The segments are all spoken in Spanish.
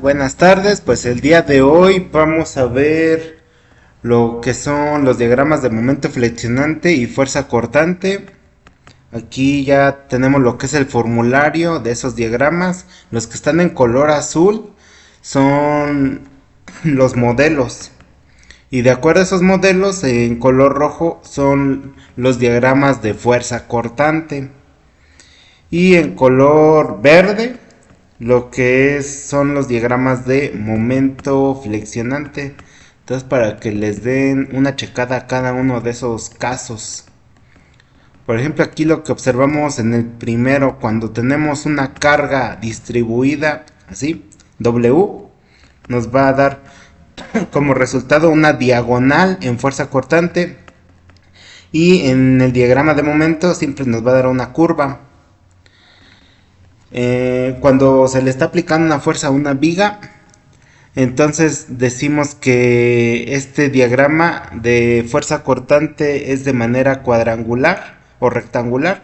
Buenas tardes. Pues el día de hoy vamos a ver lo que son los diagramas de momento flexionante y fuerza cortante. Aquí ya tenemos lo que es el formulario de esos diagramas. Los que están en color azul son los modelos. Y de acuerdo a esos modelos, en color rojo son los diagramas de fuerza cortante. Y en color verde lo que son los diagramas de momento flexionante. Entonces, para que les den una checada a cada uno de esos casos. Por ejemplo, aquí lo que observamos en el primero, cuando tenemos una carga distribuida así, W, nos va a dar como resultado una diagonal en fuerza cortante, y en el diagrama de momento siempre nos va a dar una curva. Cuando se le está aplicando una fuerza a una viga, entonces decimos que este diagrama de fuerza cortante es de manera cuadrangular o rectangular.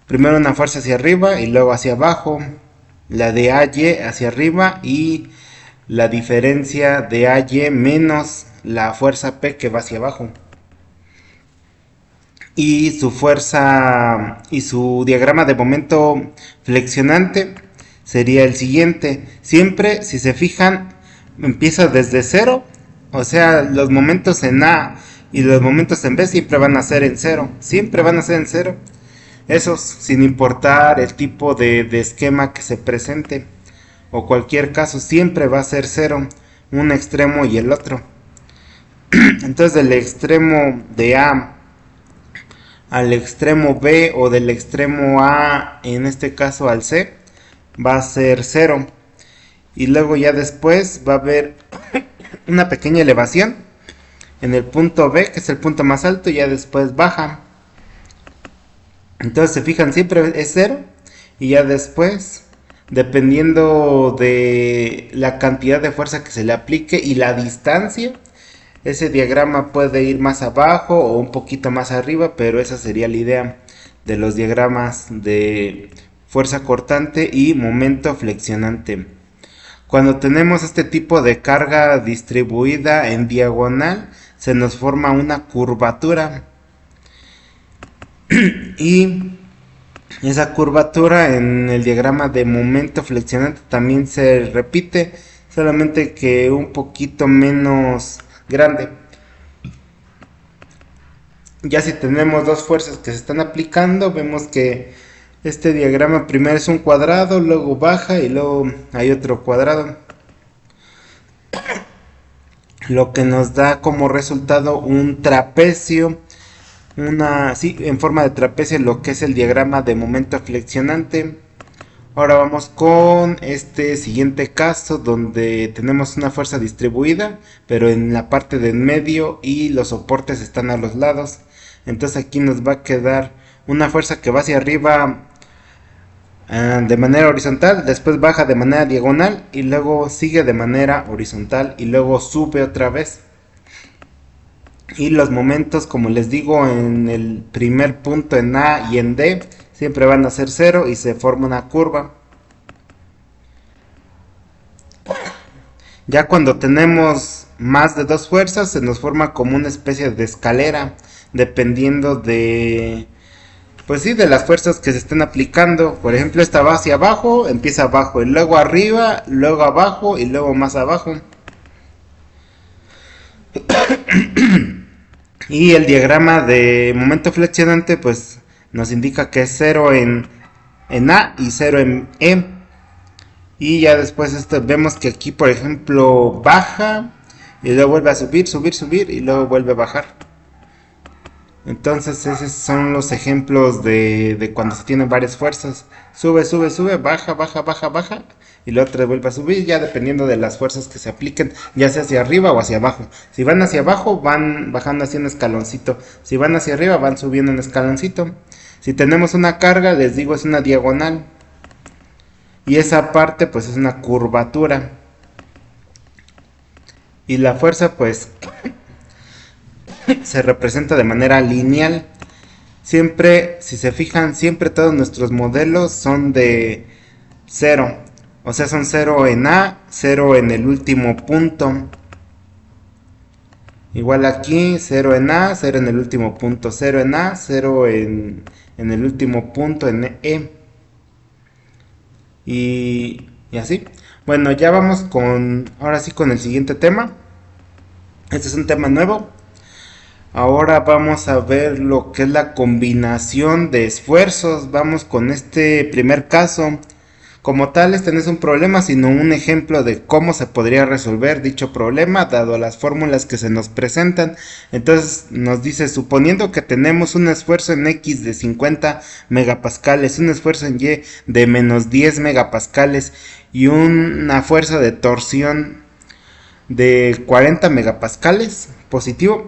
Primero una fuerza hacia arriba y luego hacia abajo, la de AY hacia arriba y la diferencia de AY menos la fuerza P que va hacia abajo. Y su fuerza y su diagrama de momento flexionante sería el siguiente. Siempre, si se fijan, empieza desde cero, o sea, los momentos en A y los momentos en B siempre van a ser en cero, siempre van a ser en cero. Esos sin importar el tipo de esquema que se presente, o cualquier caso, siempre va a ser cero, un extremo y el otro. Entonces, del extremo de A al extremo B, o del extremo A, en este caso al C, va a ser 0. Y luego ya después va a haber una pequeña elevación en el punto B, que es el punto más alto, y ya después baja. Entonces, se fijan, siempre es 0. Y ya después, dependiendo de la cantidad de fuerza que se le aplique y la distancia, ese diagrama puede ir más abajo o un poquito más arriba, pero esa sería la idea de los diagramas de fuerza cortante y momento flexionante. Cuando tenemos este tipo de carga distribuida en diagonal, se nos forma una curvatura. Y esa curvatura en el diagrama de momento flexionante también se repite, solamente que un poquito menos grande. Ya si tenemos dos fuerzas que se están aplicando, vemos que este diagrama primero es un cuadrado, luego baja y luego hay otro cuadrado, lo que nos da como resultado un trapecio, en forma de trapecio, lo que es el diagrama de momento flexionante. Ahora vamos con este siguiente caso, donde tenemos una fuerza distribuida, pero en la parte de en medio y los soportes están a los lados. Entonces aquí nos va a quedar una fuerza que va hacia arriba de manera horizontal, después baja de manera diagonal y luego sigue de manera horizontal y luego sube otra vez. Y los momentos, como les digo, en el primer punto en A y en D siempre van a ser 0 y se forma una curva. Ya cuando tenemos más de dos fuerzas, se nos forma como una especie de escalera, dependiendo de, pues sí, de las fuerzas que se estén aplicando. Por ejemplo, esta va hacia abajo, empieza abajo, y luego arriba, luego abajo y luego más abajo. Y el diagrama de momento flexionante pues nos indica que es 0 en A y 0 en E. Y ya después vemos que aquí, por ejemplo, baja y luego vuelve a subir, subir, subir y luego vuelve a bajar. Entonces esos son los ejemplos de cuando se tienen varias fuerzas. Sube, sube, sube, baja, baja, baja, baja y luego otra vuelve a subir, ya dependiendo de las fuerzas que se apliquen, ya sea hacia arriba o hacia abajo. Si van hacia abajo, van bajando así un escaloncito. Si van hacia arriba, van subiendo un escaloncito. Si tenemos una carga, les digo, es una diagonal. Y esa parte, pues, es una curvatura. Y la fuerza, pues, se representa de manera lineal. Siempre, si se fijan, siempre todos nuestros modelos son de 0. O sea, son 0 en A, 0 en el último punto. Igual aquí, 0 en A, 0 en el último punto, 0 en A, 0 en el último punto en E. Y así. Bueno, ya vamos con, ahora sí con el siguiente tema. Este es un tema nuevo. Ahora vamos a ver lo que es la combinación de esfuerzos. Vamos con este primer caso. Como tal, este no es un problema, sino un ejemplo de cómo se podría resolver dicho problema, dado las fórmulas que se nos presentan. Entonces nos dice, suponiendo que tenemos un esfuerzo en X de 50 megapascales, un esfuerzo en Y de menos 10 megapascales y una fuerza de torsión de 40 megapascales, positivo,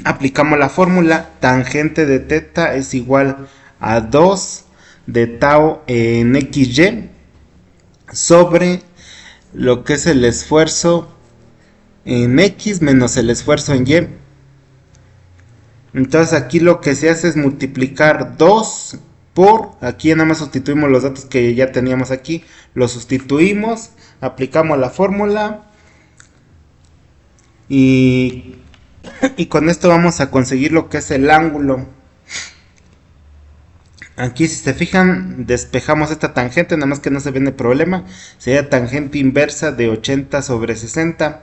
aplicamos la fórmula tangente de teta es igual a 2 de tau en XY sobre lo que es el esfuerzo en X menos el esfuerzo en Y. Entonces aquí lo que se hace es multiplicar 2 por, aquí nada más sustituimos los datos que ya teníamos aquí, los sustituimos, aplicamos la fórmula y con esto vamos a conseguir lo que es el ángulo. Aquí si se fijan despejamos esta tangente, nada más que no se ve el problema, sería tangente inversa de 80 sobre 60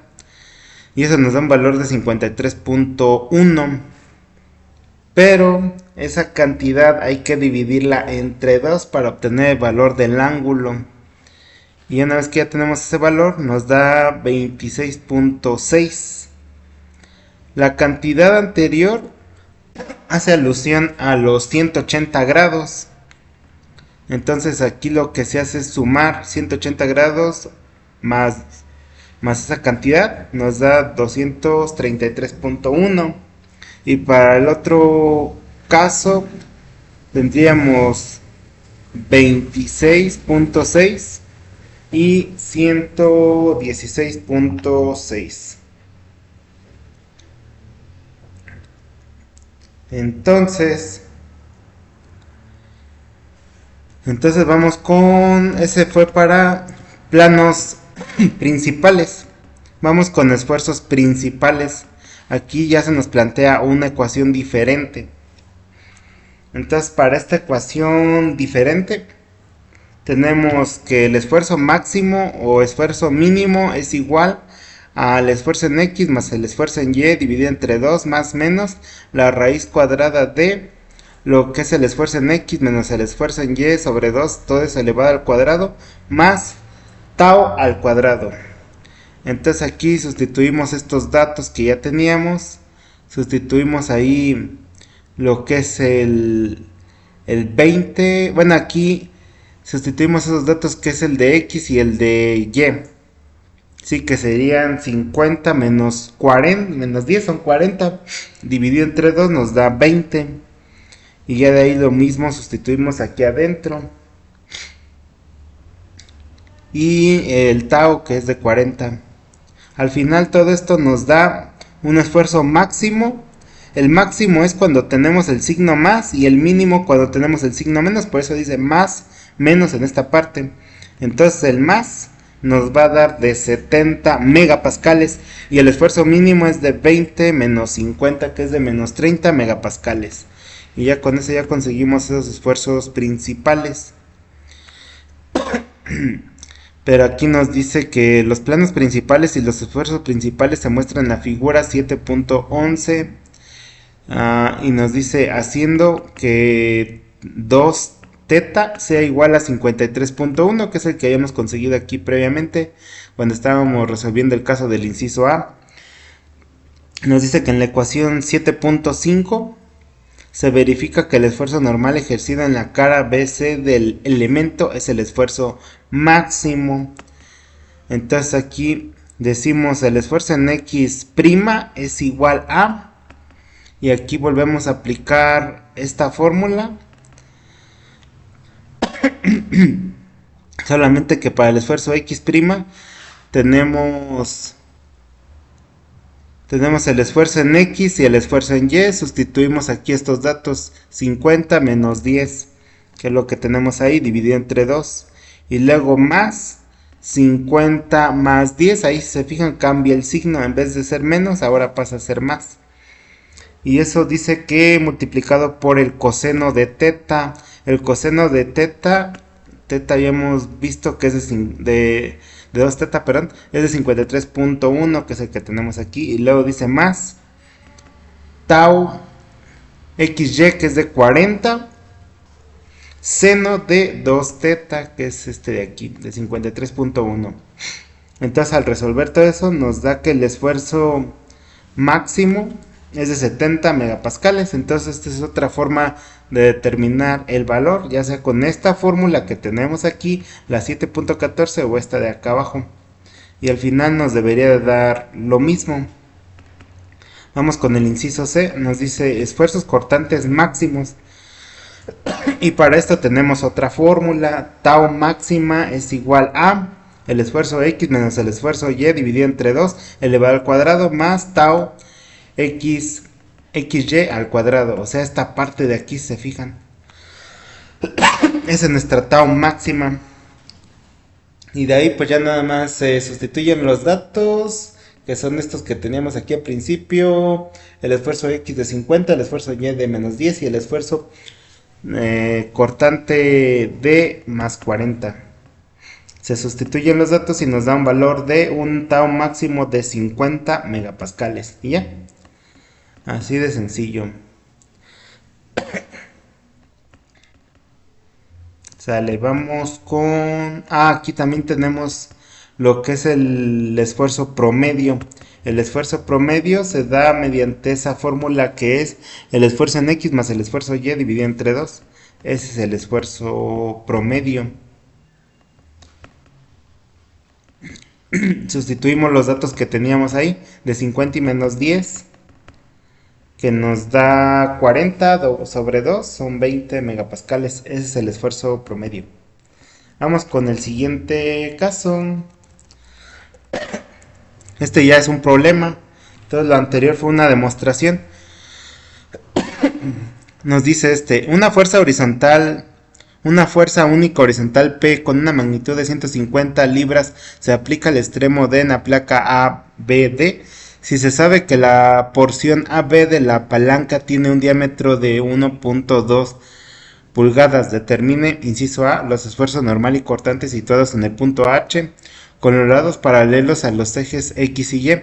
y eso nos da un valor de 53.1, pero esa cantidad hay que dividirla entre 2 para obtener el valor del ángulo, y una vez que ya tenemos ese valor nos da 26.6. La cantidad anterior hace alusión a los 180 grados. Entonces aquí lo que se hace es sumar 180 grados más esa cantidad. Nos da 233.1. Y para el otro caso tendríamos 26.6 y 116.6. Entonces vamos con, ese fue para planos principales. Vamos con esfuerzos principales. Aquí ya se nos plantea una ecuación diferente. Entonces para esta ecuación diferente tenemos que el esfuerzo máximo o esfuerzo mínimo es igual al esfuerzo en X más el esfuerzo en Y dividido entre 2 más menos la raíz cuadrada de lo que es el esfuerzo en X menos el esfuerzo en Y sobre 2, todo eso elevado al cuadrado, más tau al cuadrado. Entonces aquí sustituimos estos datos que ya teníamos, sustituimos ahí lo que es el 20, bueno aquí sustituimos esos datos que es el de X y el de Y. Sí, que serían 50 menos 40, menos 10 son 40, dividido entre 2 nos da 20. Y ya de ahí lo mismo sustituimos aquí adentro. Y el tau que es de 40. Al final todo esto nos da un esfuerzo máximo. El máximo es cuando tenemos el signo más y el mínimo cuando tenemos el signo menos. Por eso dice más, menos en esta parte. Entonces el más nos va a dar de 70 megapascales y el esfuerzo mínimo es de 20 menos 50 que es de menos 30 megapascales. Y ya con eso ya conseguimos esos esfuerzos principales. Pero aquí nos dice que los planos principales y los esfuerzos principales se muestran en la figura 7.11 y nos dice haciendo que 2 teta sea igual a 53.1, que es el que habíamos conseguido aquí previamente cuando estábamos resolviendo el caso del inciso A. Nos dice que en la ecuación 7.5 se verifica que el esfuerzo normal ejercido en la cara BC del elemento es el esfuerzo máximo. Entonces aquí decimos el esfuerzo en X' es igual a, y aquí volvemos a aplicar esta fórmula. Solamente que para el esfuerzo X' tenemos el esfuerzo en X y el esfuerzo en Y. Sustituimos aquí estos datos 50 menos 10, que es lo que tenemos ahí, dividido entre 2. y luego más 50 más 10. Ahí si se fijan cambia el signo, en vez de ser menos ahora pasa a ser más. Y eso dice que multiplicado por el coseno de teta. El coseno de teta ya hemos visto que es de 2 teta, perdón, es de 53.1, que es el que tenemos aquí. Y luego dice más tau xy, que es de 40, seno de 2 teta, que es este de aquí, de 53.1. Entonces al resolver todo eso nos da que el esfuerzo máximo es de 70 megapascales. Entonces esta es otra forma de determinar el valor, ya sea con esta fórmula que tenemos aquí, la 7.14, o esta de acá abajo, y al final nos debería de dar lo mismo. Vamos con el inciso C, nos dice esfuerzos cortantes máximos, y para esto tenemos otra fórmula. Tau máxima es igual a el esfuerzo X menos el esfuerzo Y dividido entre 2 elevado al cuadrado más tau X xy al cuadrado. O sea, esta parte de aquí, se fijan, esa es nuestra tau máxima. Y de ahí pues ya nada más se sustituyen los datos, que son estos que teníamos aquí al principio. El esfuerzo X de 50, el esfuerzo Y de menos 10 y el esfuerzo cortante de más 40. Se sustituyen los datos y nos da un valor de un tau máximo de 50 megapascales. Y ya, así de sencillo. Sale, vamos con... aquí también tenemos lo que es el esfuerzo promedio. El esfuerzo promedio se da mediante esa fórmula que es el esfuerzo en X más el esfuerzo Y dividido entre 2. Ese es el esfuerzo promedio. Sustituimos los datos que teníamos ahí, de 50 y menos 10, que nos da 40 sobre 2, son 20 megapascales. Ese es el esfuerzo promedio. Vamos con el siguiente caso. Este ya es un problema. Entonces lo anterior fue una demostración. Nos dice una fuerza horizontal, una fuerza única horizontal P con una magnitud de 150 libras se aplica al extremo D en la placa ABD. Si se sabe que la porción AB de la palanca tiene un diámetro de 1.2 pulgadas, determine, inciso A, los esfuerzos normal y cortante situados en el punto H con los lados paralelos a los ejes X y Y.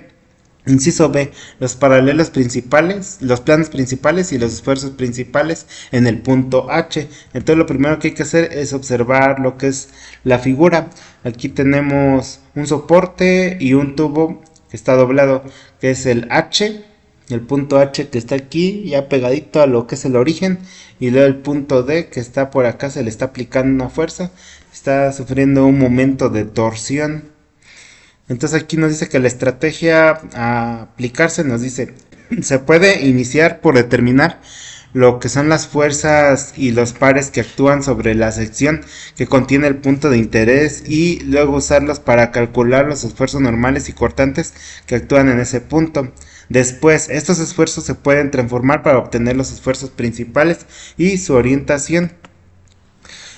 Inciso B, los paralelos principales, los planos principales y los esfuerzos principales en el punto H. Entonces lo primero que hay que hacer es observar lo que es la figura. Aquí tenemos un soporte y un tubo que está doblado, que es el H, el punto H que está aquí ya pegadito a lo que es el origen, y luego el punto D que está por acá, se le está aplicando una fuerza, está sufriendo un momento de torsión. Entonces aquí nos dice que la estrategia a aplicarse, nos dice, se puede iniciar por determinar lo que son las fuerzas y los pares que actúan sobre la sección que contiene el punto de interés, y luego usarlos para calcular los esfuerzos normales y cortantes que actúan en ese punto. Después, estos esfuerzos se pueden transformar para obtener los esfuerzos principales y su orientación.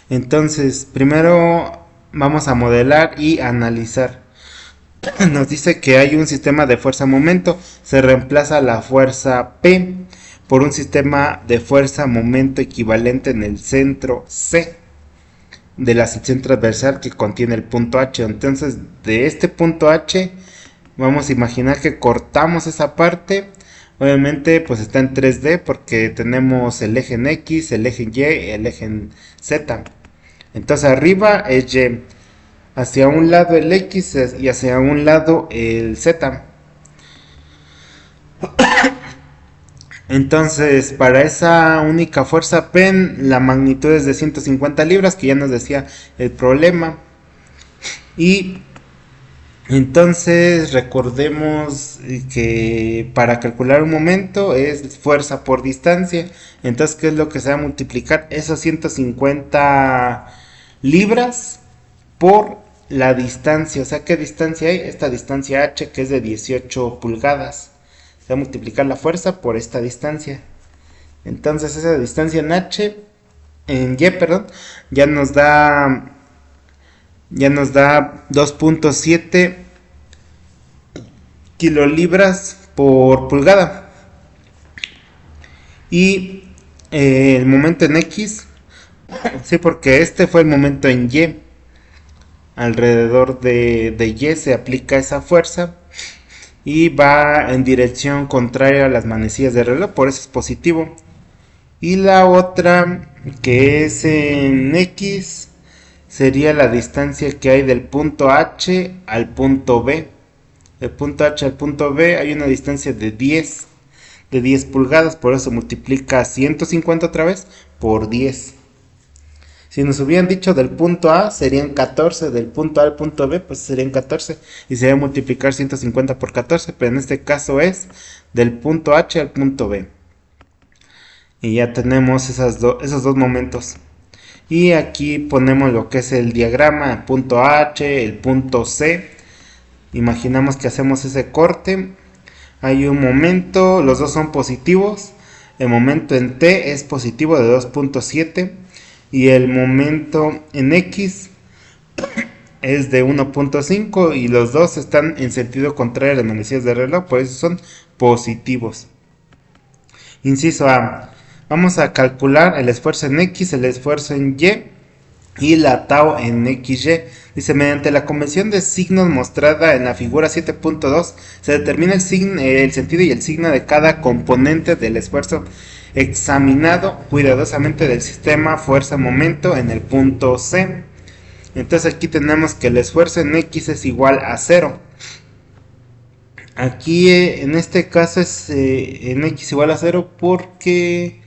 Entonces, primero vamos a modelar y analizar. Nos dice que hay un sistema de fuerza-momento, se reemplaza la fuerza P por un sistema de fuerza-momento equivalente en el centro C de la sección transversal que contiene el punto H. Entonces, de este punto H, vamos a imaginar que cortamos esa parte. Obviamente, pues está en 3D porque tenemos el eje en X, el eje en Y y el eje en Z. Entonces, arriba es Y. Hacia un lado el X y hacia un lado el Z. Entonces, para esa única fuerza P, la magnitud es de 150 libras, que ya nos decía el problema. Y entonces recordemos que para calcular un momento es fuerza por distancia. Entonces, ¿qué es lo que se va a multiplicar? Esos 150 libras por la distancia. O sea, ¿qué distancia hay? Esta distancia H, que es de 18 pulgadas. Se va a multiplicar la fuerza por esta distancia. Entonces esa distancia en Y, perdón, ya nos da ya nos da 2.7 kilolibras por pulgada. Y el momento en X, sí, porque este fue el momento en Y. Alrededor de Y se aplica esa fuerza y va en dirección contraria a las manecillas del reloj, por eso es positivo. Y la otra, que es en X, sería la distancia que hay del punto H al punto B. Del punto H al punto B hay una distancia de 10 pulgadas, por eso se multiplica 150 otra vez por 10. Si nos hubieran dicho del punto A serían 14, del punto A al punto B pues serían 14 y sería multiplicar 150 por 14, pero en este caso es del punto H al punto B. Y ya tenemos esos dos momentos. Y aquí ponemos lo que es el diagrama, el punto H, el punto C. Imaginamos que hacemos ese corte. Hay un momento, los dos son positivos. El momento en T es positivo de 2.7 y el momento en X es de 1.5 y los dos están en sentido contrario a las manecillas del reloj, por eso son positivos. Inciso A. Vamos a calcular el esfuerzo en X, el esfuerzo en Y la tau en XY. Dice, mediante la convención de signos mostrada en la figura 7.2 se determina el sentido y el signo de cada componente del esfuerzo examinado cuidadosamente del sistema fuerza-momento en el punto C. Entonces aquí tenemos que el esfuerzo en X es igual a 0. Aquí en este caso es en X igual a 0 porque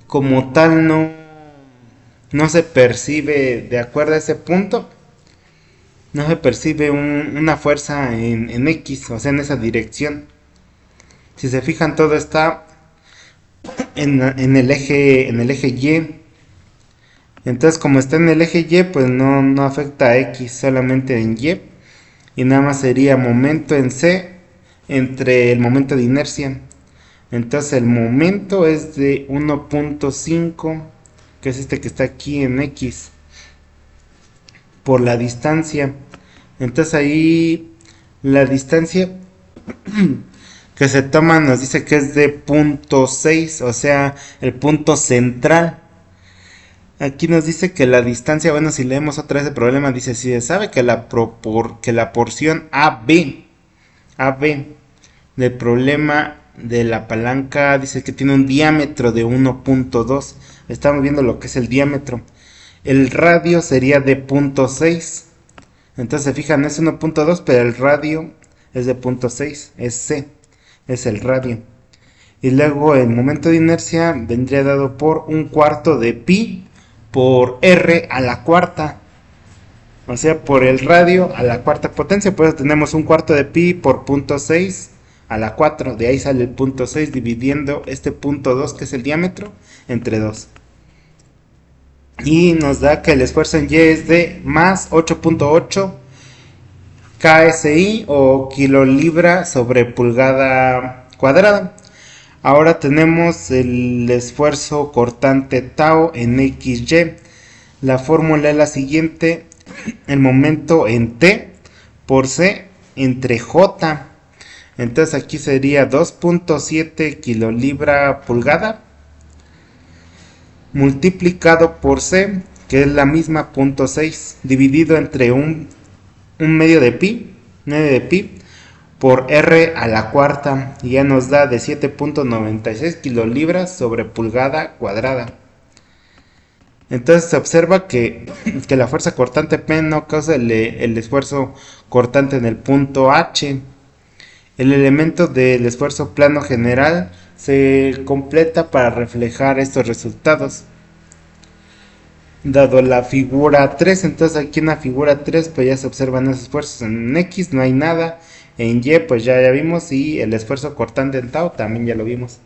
como tal no se percibe, de acuerdo a ese punto, no se percibe una fuerza en X, o sea, en esa dirección. Si se fijan, todo está en el eje Y. Entonces, como está en el eje Y, pues no afecta a X, solamente en Y. Y nada más sería momento en C entre el momento de inercia. Entonces, el momento es de 1.5, que es este que está aquí en X, por la distancia. Entonces ahí la distancia que se toma nos dice que es de punto 6, o sea, el punto central. Aquí nos dice que la distancia, bueno, si leemos otra vez el problema, dice, si se sabe que la porción AB del problema de la palanca, dice que tiene un diámetro de 1.2, estamos viendo lo que es el diámetro. El radio sería de 0.6, entonces se fijan, es 1.2, pero el radio es de 0.6, es C, es el radio. Y luego el momento de inercia vendría dado por un cuarto de pi por r a la cuarta, o sea, por el radio a la cuarta potencia. Pues tenemos un cuarto de pi por 0.6 a la 4, de ahí sale el 0.6 dividiendo este 0.2 que es el diámetro entre 2. Y nos da que el esfuerzo en Y es de más 8.8 KSI o kilolibra sobre pulgada cuadrada. Ahora tenemos el esfuerzo cortante tau en XY. La fórmula es la siguiente: el momento en T por C entre J. Entonces aquí sería 2.7 kilolibra pulgada multiplicado por C, que es la misma 0.6, dividido entre un medio de pi, por r a la cuarta, y ya nos da de 7.96 kilolibras sobre pulgada cuadrada. Entonces se observa que la fuerza cortante P no causa el esfuerzo cortante en el punto H. El elemento del esfuerzo plano general se completa para reflejar estos resultados. Dado la figura 3, entonces aquí en la figura 3 pues ya se observan esos esfuerzos. En X no hay nada, en Y pues ya vimos, y el esfuerzo cortante en tau también ya lo vimos.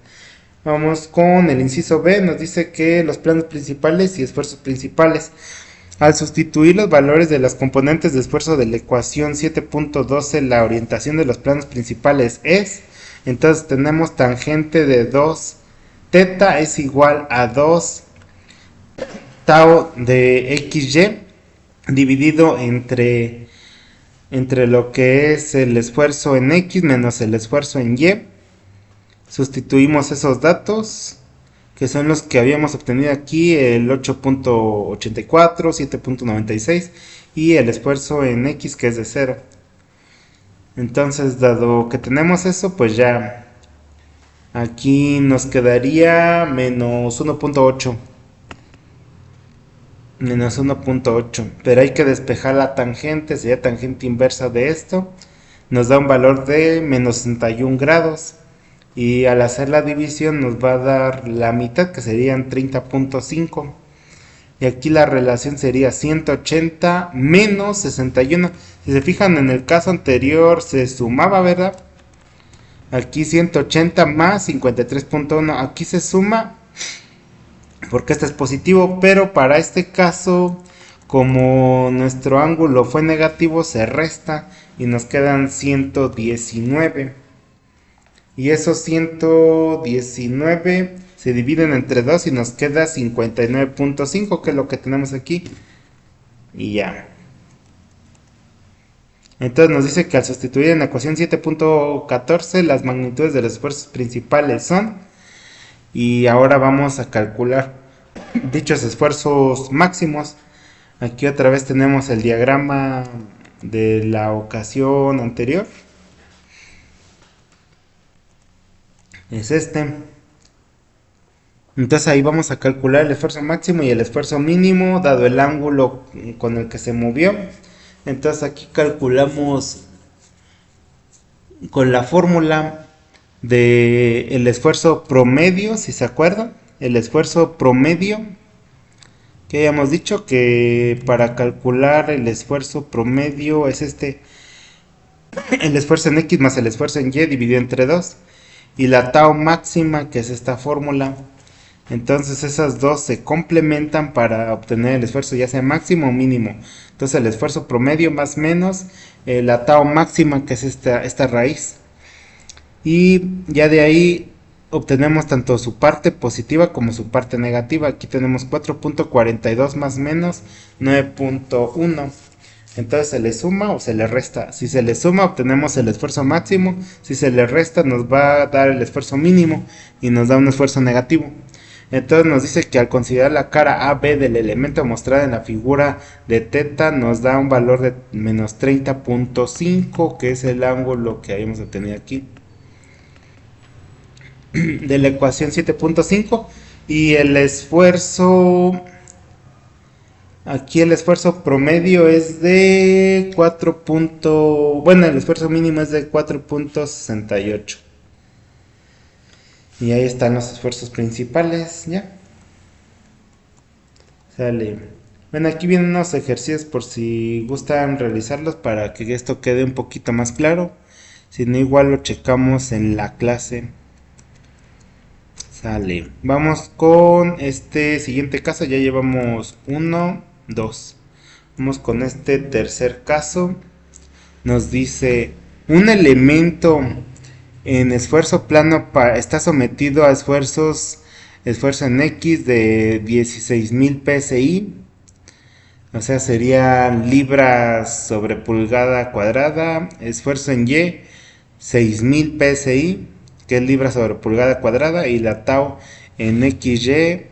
Vamos con el inciso B, nos dice que los planos principales y esfuerzos principales. Al sustituir los valores de las componentes de esfuerzo de la ecuación 7.12, la orientación de los planos principales es, entonces tenemos tangente de 2 teta es igual a 2 tau de XY, dividido entre lo que es el esfuerzo en X menos el esfuerzo en Y. Sustituimos esos datos, que son los que habíamos obtenido aquí, el 8.84, 7.96 y el esfuerzo en X, que es de 0. Entonces, dado que tenemos eso, pues ya aquí nos quedaría menos 1.8. Menos 1.8. Pero hay que despejar la tangente, sería tangente inversa de esto. Nos da un valor de menos 61 grados. Y al hacer la división nos va a dar la mitad, que serían 30.5. Y aquí la relación sería 180 menos 61. Si se fijan, en el caso anterior se sumaba, ¿verdad? Aquí 180 más 53.1. Aquí se suma porque este es positivo, pero para este caso, como nuestro ángulo fue negativo, se resta y nos quedan 119. Y esos 119 se dividen entre 2 y nos queda 59.5, que es lo que tenemos aquí. Y ya. Entonces nos dice que al sustituir en la ecuación 7.14 las magnitudes de los esfuerzos principales son, y ahora vamos a calcular dichos esfuerzos máximos. Aquí otra vez tenemos el diagrama de la ocasión anterior. Es este. Entonces ahí vamos a calcular el esfuerzo máximo y el esfuerzo mínimo dado el ángulo con el que se movió. Entonces aquí calculamos con la fórmula de el esfuerzo promedio, si se acuerdan. El esfuerzo promedio, que habíamos dicho que para calcular el esfuerzo promedio es este, el esfuerzo en X más el esfuerzo en Y dividido entre 2, y la tau máxima, que es esta fórmula. Entonces esas dos se complementan para obtener el esfuerzo ya sea máximo o mínimo. Entonces el esfuerzo promedio más menos la tau máxima, que es esta raíz. Y ya de ahí obtenemos tanto su parte positiva como su parte negativa. Aquí tenemos 4.42 más menos 9.1. Entonces se le suma o se le resta. Si se le suma obtenemos el esfuerzo máximo. Si se le resta nos va a dar el esfuerzo mínimo y nos da un esfuerzo negativo. Entonces nos dice que al considerar la cara AB del elemento mostrado en la figura de θ nos da un valor de menos 30.5, que es el ángulo que habíamos obtenido aquí de la ecuación 7.5. Y el esfuerzo, aquí el esfuerzo promedio es de 4. Bueno, el esfuerzo mínimo es de 4.68. Y ahí están los esfuerzos principales, ya. Sale. Bueno, aquí vienen unos ejercicios por si gustan realizarlos para que esto quede un poquito más claro. Si no, igual lo checamos en la clase. Sale. Vamos con este siguiente caso. Ya llevamos 1, 2. Vamos con este tercer caso. Nos dice un elemento en esfuerzo plano está sometido a esfuerzo en X de 16.000 psi, o sea sería libras sobre pulgada cuadrada. Esfuerzo en Y 6.000 psi, que es libras sobre pulgada cuadrada, y la tau en XY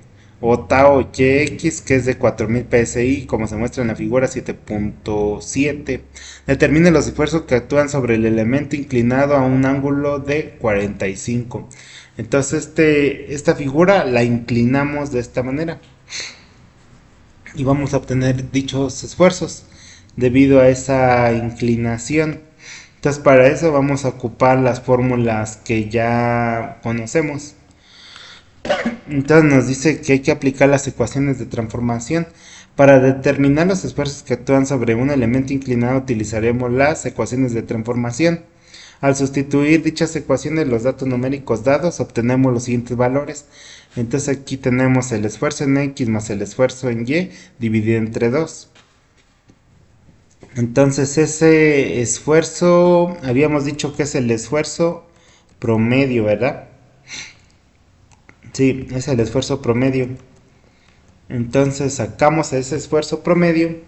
o tau YX, que es de 4000 psi, como se muestra en la figura 7.7. Determine los esfuerzos que actúan sobre el elemento inclinado a un ángulo de 45. Entonces esta figura la inclinamos de esta manera y vamos a obtener dichos esfuerzos debido a esa inclinación. Entonces para eso vamos a ocupar las fórmulas que ya conocemos. Entonces nos dice que hay que aplicar las ecuaciones de transformación. Para determinar los esfuerzos que actúan sobre un elemento inclinado utilizaremos las ecuaciones de transformación. Al sustituir dichas ecuaciones los datos numéricos dados obtenemos los siguientes valores. Entonces aquí tenemos el esfuerzo en X más el esfuerzo en Y dividido entre 2. Entonces ese esfuerzo habíamos dicho que es el esfuerzo promedio, ¿verdad? Sí, es el esfuerzo promedio. Entonces sacamos ese esfuerzo promedio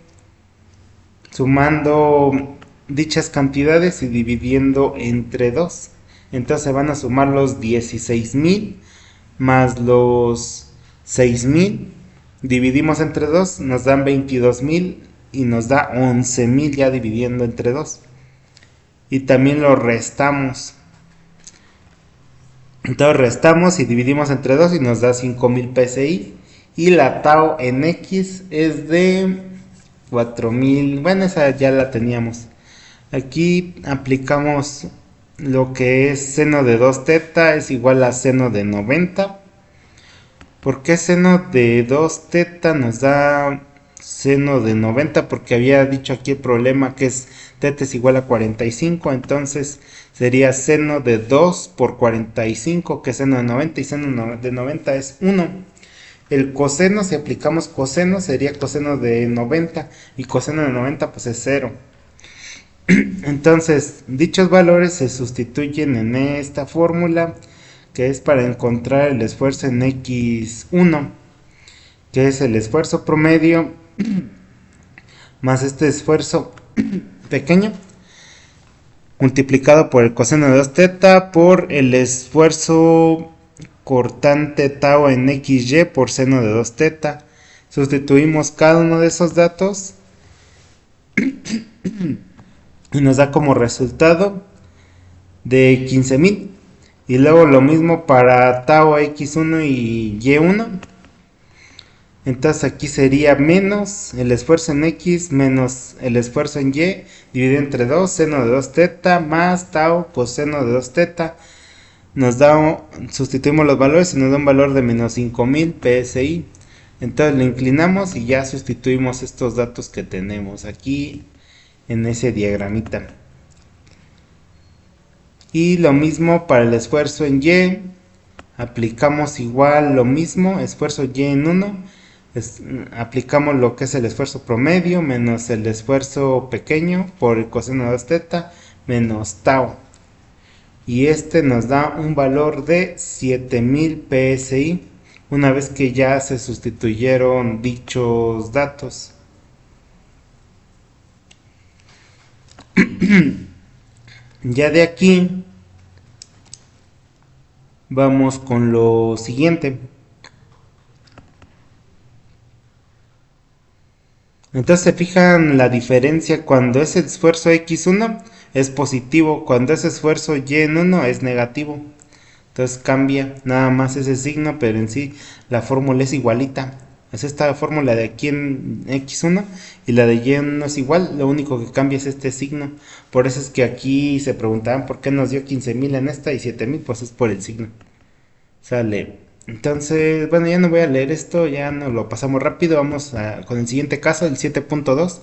sumando dichas cantidades y dividiendo entre 2. Entonces se van a sumar los 16,000 más los 6,000. Dividimos entre 2, nos dan 22,000 y nos da 11,000 ya dividiendo entre 2. Y también lo restamos. Entonces restamos y dividimos entre 2 y nos da 5,000 PSI. Y la tau en X es de 4,000. Bueno, esa ya la teníamos. Aquí aplicamos lo que es seno de 2 teta es igual a seno de 90. ¿Por qué seno de 2 teta nos da seno de 90? Porque había dicho aquí el problema que es teta es igual a 45. Entonces sería seno de 2 por 45, que es seno de 90, y seno de 90 es 1. El coseno, si aplicamos coseno, sería coseno de 90, y coseno de 90 pues es 0. Entonces, dichos valores se sustituyen en esta fórmula, que es para encontrar el esfuerzo en X1, que es el esfuerzo promedio más este esfuerzo pequeño, multiplicado por el coseno de 2 teta por el esfuerzo cortante tau en XY por seno de 2 teta. Sustituimos cada uno de esos datos y nos da como resultado de 15,000. Y luego lo mismo para tau X1 y Y1. Entonces aquí sería menos el esfuerzo en X menos el esfuerzo en Y dividido entre 2, seno de 2 teta más tau coseno de 2 teta. Nos da, sustituimos los valores y nos da un valor de menos 5,000 PSI. Entonces lo inclinamos y ya sustituimos estos datos que tenemos aquí en ese diagramita. Y lo mismo para el esfuerzo en Y. Aplicamos igual lo mismo, esfuerzo Y en 1. Aplicamos lo que es el esfuerzo promedio menos el esfuerzo pequeño por el coseno de 2 teta menos tau. Y este nos da un valor de 7,000 PSI una vez que ya se sustituyeron dichos datos. Ya de aquí vamos con lo siguiente. Entonces se fijan la diferencia: cuando es esfuerzo X1 es positivo, cuando es esfuerzo Y en 1 es negativo. Entonces cambia nada más ese signo, pero en sí la fórmula es igualita. Es esta fórmula de aquí en X1 y la de Y1 es igual, lo único que cambia es este signo. Por eso es que aquí se preguntaban por qué nos dio 15,000 en esta y 7,000, pues es por el signo. Sale. Entonces, bueno, ya no voy a leer esto, ya nos lo pasamos rápido. Vamos con el siguiente caso, el 7.2.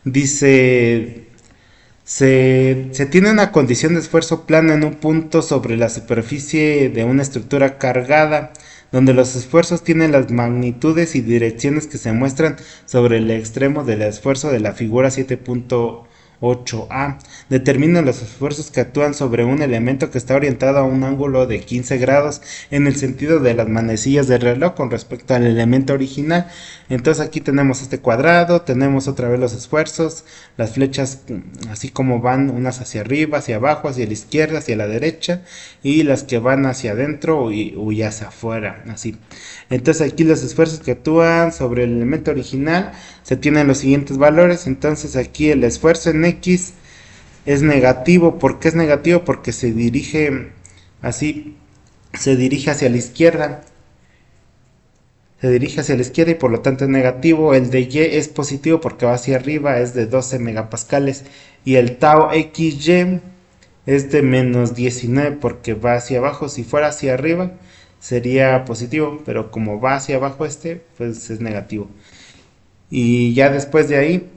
Dice, se tiene una condición de esfuerzo plano en un punto sobre la superficie de una estructura cargada, donde los esfuerzos tienen las magnitudes y direcciones que se muestran sobre el extremo del esfuerzo de la figura 7.8a. Determina los esfuerzos que actúan sobre un elemento que está orientado a un ángulo de 15 grados en el sentido de las manecillas del reloj con respecto al elemento original. Entonces aquí tenemos este cuadrado, tenemos otra vez los esfuerzos, las flechas así como van unas hacia arriba, hacia abajo, hacia la izquierda, hacia la derecha, y las que van hacia adentro y hacia afuera, así. Entonces aquí los esfuerzos que actúan sobre el elemento original se tienen los siguientes valores. Entonces aquí el esfuerzo en X es negativo. ¿Por qué es negativo? Porque se dirige así, se dirige hacia la izquierda. Se dirige hacia la izquierda y por lo tanto es negativo. El de Y es positivo porque va hacia arriba, es de 12 megapascales. Y el tau XY es de menos 19 porque va hacia abajo. Si fuera hacia arriba sería positivo, pero como va hacia abajo pues es negativo. Y ya después de ahí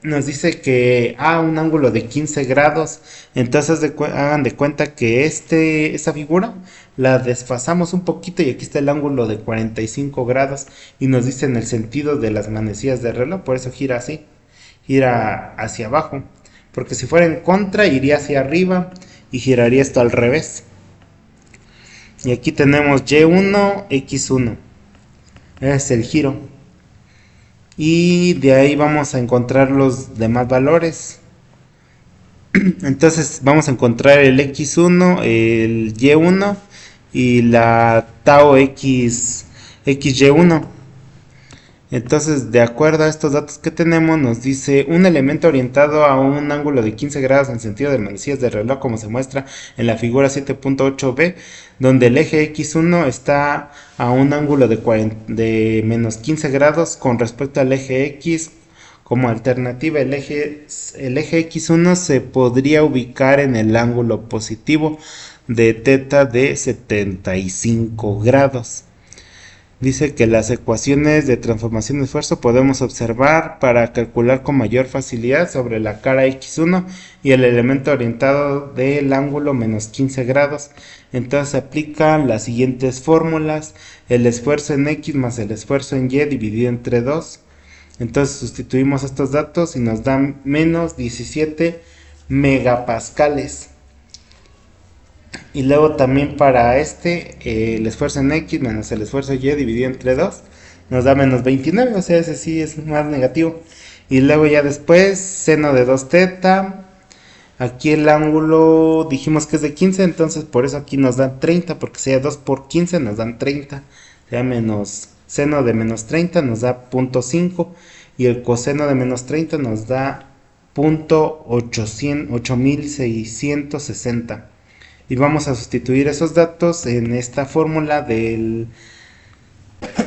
nos dice que un ángulo de 15 grados. Entonces hagan de cuenta que esta figura la desfasamos un poquito y aquí está el ángulo de 45 grados y nos dice en el sentido de las manecillas del reloj, por eso gira así, gira hacia abajo, porque si fuera en contra iría hacia arriba y giraría esto al revés. Y aquí tenemos Y1, X1, es el giro. y de ahí vamos a encontrar los demás valores. Entonces vamos a encontrar el x1, el y1 y la tau xy1. Entonces, de acuerdo a estos datos que tenemos, nos dice un elemento orientado a un ángulo de 15 grados en sentido de manecillas del reloj, como se muestra en la figura 7.8b, donde el eje x1 está a un ángulo de menos 15 grados con respecto al eje x. Como alternativa, el eje x1 se podría ubicar en el ángulo positivo de θ de 75 grados. Dice que las ecuaciones de transformación de esfuerzo podemos observar para calcular con mayor facilidad sobre la cara x1 y el elemento orientado del ángulo menos 15 grados. Entonces se aplican las siguientes fórmulas: el esfuerzo en x más el esfuerzo en y dividido entre 2. Entonces sustituimos estos datos y nos dan menos 17 megapascales. Y luego también para el esfuerzo en x menos el esfuerzo y dividido entre 2 nos da menos 29, o sea, ese sí es más negativo. Y luego ya después seno de 2θ, aquí el ángulo dijimos que es de 15, entonces por eso aquí nos dan 30, porque sea 2 por 15 nos dan 30, o sea, menos seno de menos 30 nos da 0.5 y el coseno de menos 30 nos da 8660. Y vamos a sustituir esos datos en esta fórmula del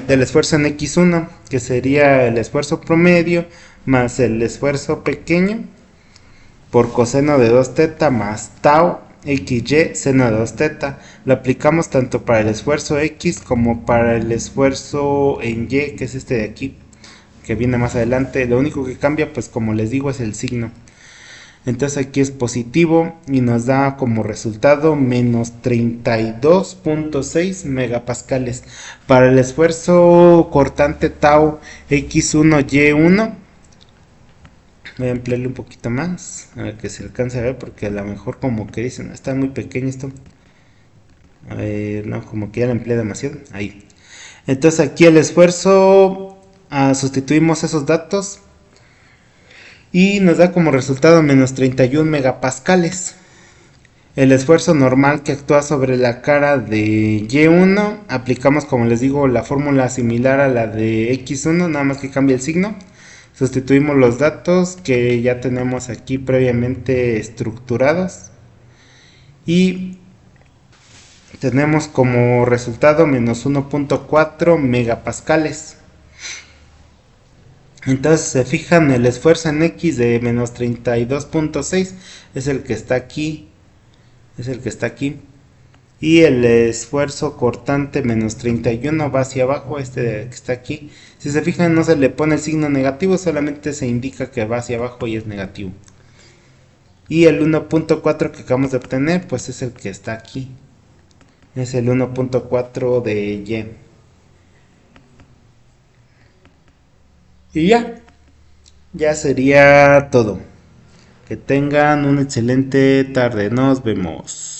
esfuerzo en x1, que sería el esfuerzo promedio más el esfuerzo pequeño por coseno de 2θ más tau xy seno de 2θ. Lo aplicamos tanto para el esfuerzo x como para el esfuerzo en y, que es este de aquí, que viene más adelante. Lo único que cambia, pues como les digo, es el signo. Entonces aquí es positivo y nos da como resultado menos 32.6 megapascales. Para el esfuerzo cortante tau x1y1, voy a ampliarle un poquito más, a ver que se alcance a ver, porque a lo mejor como que dicen, está muy pequeño esto. A ver, no, como que ya lo empleé demasiado. Ahí. Entonces aquí el esfuerzo, sustituimos esos datos y nos da como resultado menos 31 megapascales. El esfuerzo normal que actúa sobre la cara de y1, aplicamos, como les digo, la fórmula similar a la de x1, nada más que cambia el signo. Sustituimos los datos que ya tenemos aquí previamente estructurados y tenemos como resultado menos 1.4 megapascales. Entonces se fijan, el esfuerzo en x de menos 32.6 es el que está aquí, y el esfuerzo cortante menos 31 va hacia abajo, que está aquí. Si se fijan, no se le pone el signo negativo, solamente se indica que va hacia abajo y es negativo. Y el 1.4 que acabamos de obtener, pues es el que está aquí, es el 1.4 de y. Y ya sería todo. Que tengan una excelente tarde. Nos vemos.